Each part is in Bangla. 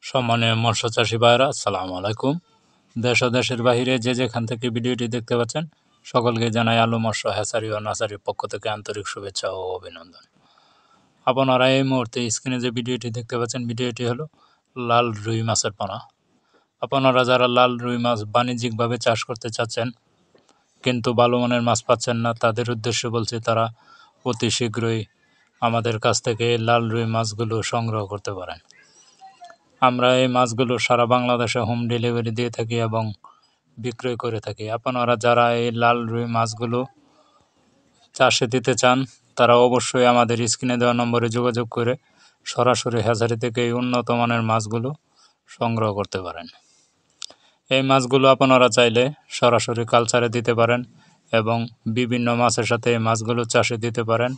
সম্মানীয় মৎস্য চাষী ভাইরা, আসসালামু আলাইকুম। দেশ ও দেশের বাহিরে যে যেখান থেকে ভিডিওটি দেখতে পাচ্ছেন সকলকে জানাই আলু মৎস্য হ্যাচারি ও নার্সারির পক্ষ থেকে আন্তরিক শুভেচ্ছা ও অভিনন্দন। আপনারা এই মুহূর্তে স্ক্রিনে যে ভিডিওটি দেখতে পাচ্ছেন, ভিডিওটি হলো লাল রুই মাছের পোনা। আপনারা যারা লাল রুই মাছ বাণিজ্যিকভাবে চাষ করতে চাচ্ছেন কিন্তু ভালো মানের মাছ পাচ্ছেন না, তাদের উদ্দেশ্যে বলছি তারা অতি শীঘ্রই আমাদের কাছ থেকে লাল রুই মাছগুলো সংগ্রহ করতে পারেন। আমরা এই মাছগুলো সারা বাংলাদেশে হোম ডেলিভারি দিয়ে থাকি এবং বিক্রয় করে থাকি। আপনারা যারা এই লাল রুই মাছগুলো চাষে দিতে চান তারা অবশ্যই আমাদের স্ক্রিনে দেওয়া নম্বরে যোগাযোগ করে সরাসরি হ্যাচারি থেকে এই উন্নত মানের মাছগুলো সংগ্রহ করতে পারেন। এই মাছগুলো আপনারা চাইলে সরাসরি কালচারে দিতে পারেন এবং বিভিন্ন মাছের সাথে এই মাছগুলো চাষে দিতে পারেন,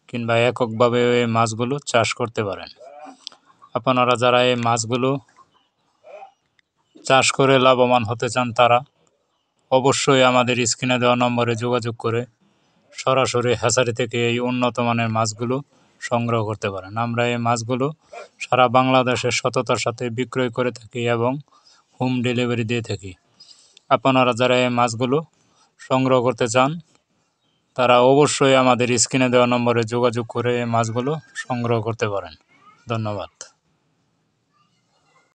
কিংবা এককভাবে এই মাছগুলো চাষ করতে পারেন। আপনারা যারা এই মাছগুলো চাষ করে লাভবান হতে চান তারা অবশ্যই আমাদের স্ক্রিনে দেওয়া নম্বরে যোগাযোগ করে সরাসরি হ্যাচারি থেকে এই উন্নত মানের মাছগুলো সংগ্রহ করতে পারেন। আমরা এই মাছগুলো সারা বাংলাদেশের সততার সাথে বিক্রয় করে থাকি এবং হোম ডেলিভারি দিয়ে থাকি। আপনারা যারা এই মাছগুলো সংগ্রহ করতে চান তারা অবশ্যই আমাদের স্ক্রিনে দেওয়া নম্বরে যোগাযোগ করে এই মাছগুলো সংগ্রহ করতে পারেন। ধন্যবাদ।